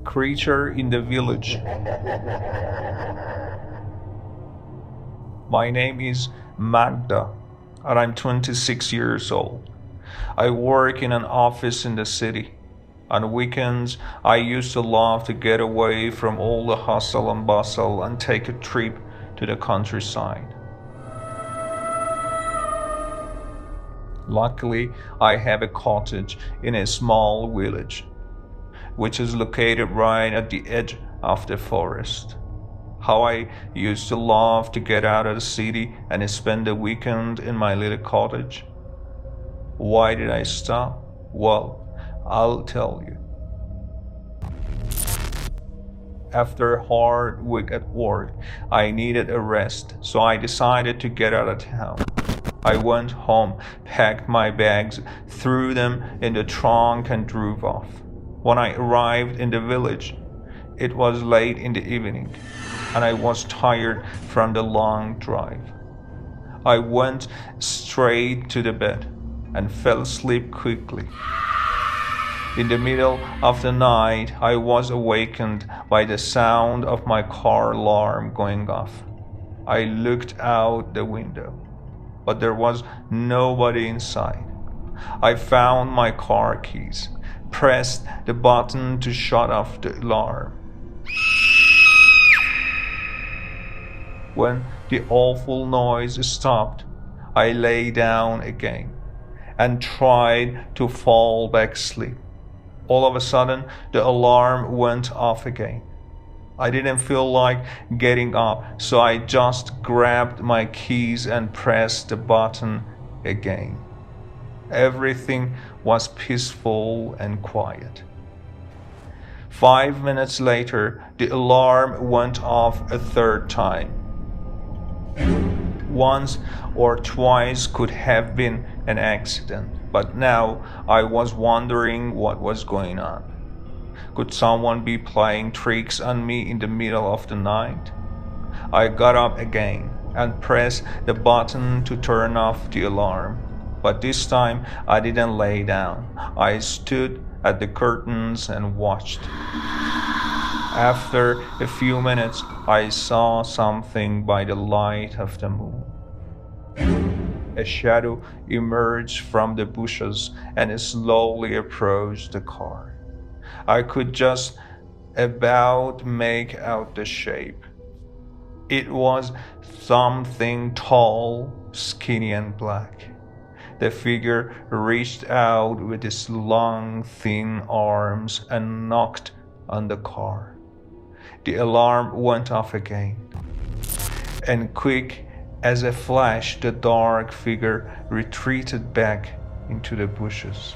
Creature in the village. My name is Magda, and I'm 26 years old. I work in an office in the city. On weekends, I used to love to get away from all the hustle and bustle and take a trip to the countryside. Luckily, I have a cottage in a small village, which is located right at the edge of the forest. How I used to love to get out of the city and spend the weekend in my little cottage. Why did I stop? Well, I'll tell you. After a hard week at work, I needed a rest, so I decided to get out of town. I went home, packed my bags, threw them in the trunk, and drove off. When I arrived in the village, it was late in the evening, and I was tired from the long drive. I went straight to the bed and fell asleep quickly. In the middle of the night, I was awakened by the sound of my car alarm going off. I looked out the window, but there was nobody inside. I found my car keys, pressed the button to shut off the alarm. When the awful noise stopped, I lay down again and tried to fall back asleep. All of a sudden, the alarm went off again. I didn't feel like getting up, so I just grabbed my keys and pressed the button again. Everything was peaceful and quiet. 5 minutes later, the alarm went off a third time. Once or twice could have been an accident, but now I was wondering what was going on. Could someone be playing tricks on me in the middle of the night? I got up again and pressed the button to turn off the alarm, but this time I didn't lay down. I stood at the curtains and watched. After a few minutes, I saw something by the light of the moon. A shadow emerged from the bushes and slowly approached the car. I could just about make out the shape. It was something tall, skinny, and black. The figure reached out with its long, thin arms and knocked on the car. The alarm went off again, and quick as a flash, the dark figure retreated back into the bushes.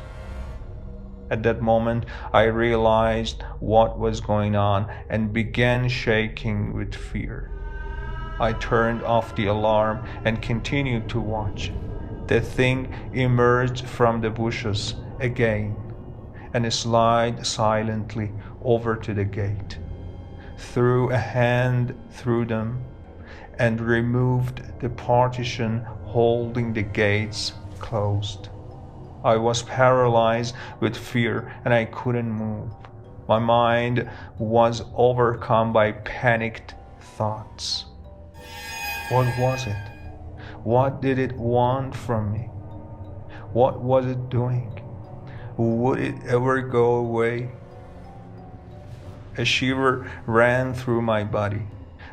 At that moment, I realized what was going on and began shaking with fear. I turned off the alarm and continued to watch. The thing emerged from the bushes again and slid silently over to the gate, threw a hand through them, and removed the partition holding the gates closed. I was paralyzed with fear and I couldn't move. My mind was overcome by panicked thoughts. What was it? What did it want from me? What was it doing? Would it ever go away? A shiver ran through my body,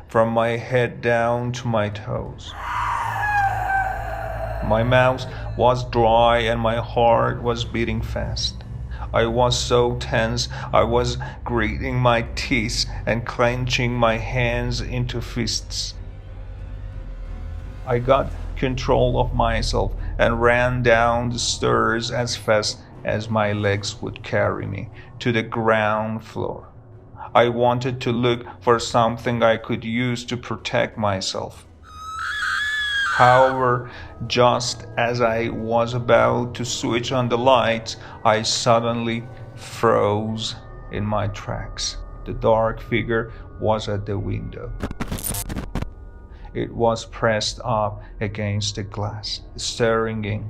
from my head down to my toes. My mouth was dry and my heart was beating fast. I was so tense, I was gritting my teeth and clenching my hands into fists. I got control of myself and ran down the stairs as fast as my legs would carry me to the ground floor. I wanted to look for something I could use to protect myself. However, just as I was about to switch on the lights, I suddenly froze in my tracks. The dark figure was at the window. It was pressed up against the glass, staring in,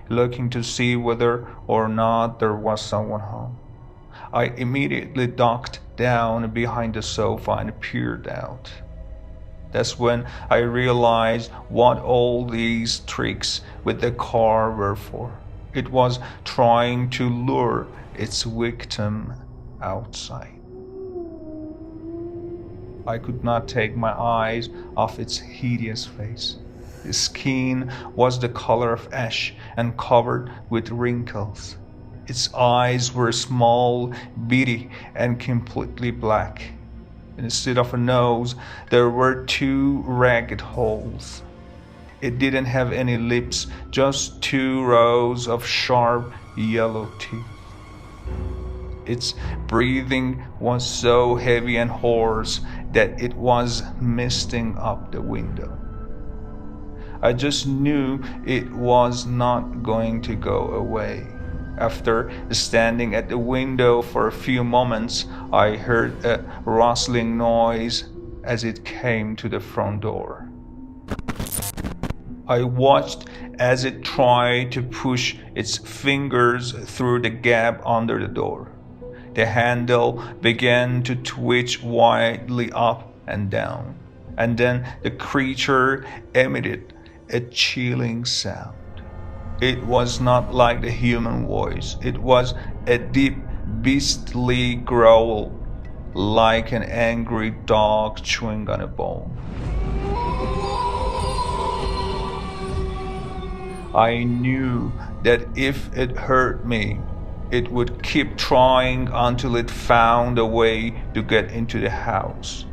looking to see whether or not there was someone home. I immediately ducked down behind the sofa and peered out. That's when I realized what all these tricks with the car were for. It was trying to lure its victim outside. I could not take my eyes off its hideous face. The skin was the color of ash and covered with wrinkles. Its eyes were small, beady, and completely black. Instead of a nose, there were two ragged holes. It didn't have any lips, just two rows of sharp yellow teeth. Its breathing was so heavy and hoarse that it was misting up the window. I just knew it was not going to go away. After standing at the window for a few moments, I heard a rustling noise as it came to the front door. I watched as it tried to push its fingers through the gap under the door. The handle began to twitch wildly up and down, and then the creature emitted a chilling sound. It was not like the human voice. It was a deep, beastly growl, like an angry dog chewing on a bone. I knew that if it hurt me, it would keep trying until it found a way to get into the house.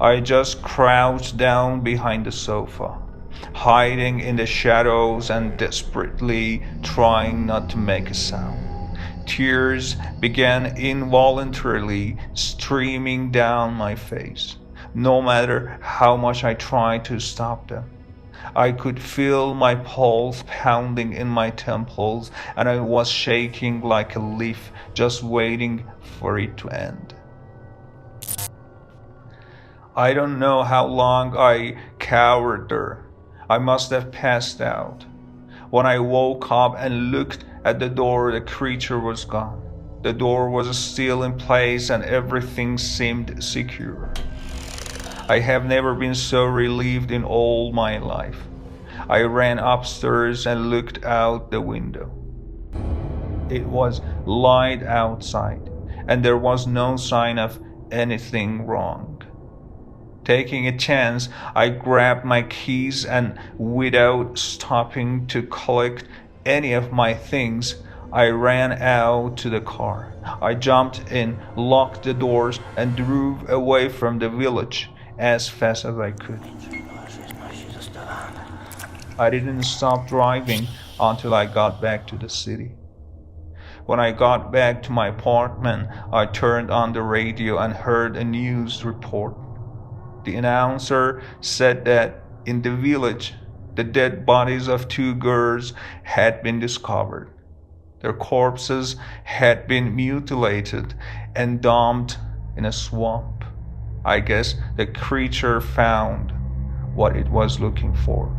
I just crouched down behind the sofa, hiding in the shadows and desperately trying not to make a sound. Tears began involuntarily streaming down my face, no matter how much I tried to stop them. I could feel my pulse pounding in my temples, and I was shaking like a leaf, just waiting for it to end. I don't know how long I cowered there. I must have passed out. When I woke up and looked at the door, the creature was gone. The door was still in place and everything seemed secure. I have never been so relieved in all my life. I ran upstairs and looked out the window. It was light outside, and there was no sign of anything wrong. Taking a chance, I grabbed my keys and, without stopping to collect any of my things, I ran out to the car. I jumped in, locked the doors, and drove away from the village as fast as I could. I didn't stop driving until I got back to the city. When I got back to my apartment, I turned on the radio and heard a news report. The announcer said that in the village, the dead bodies of two girls had been discovered. Their corpses had been mutilated and dumped in a swamp. I guess the creature found what it was looking for.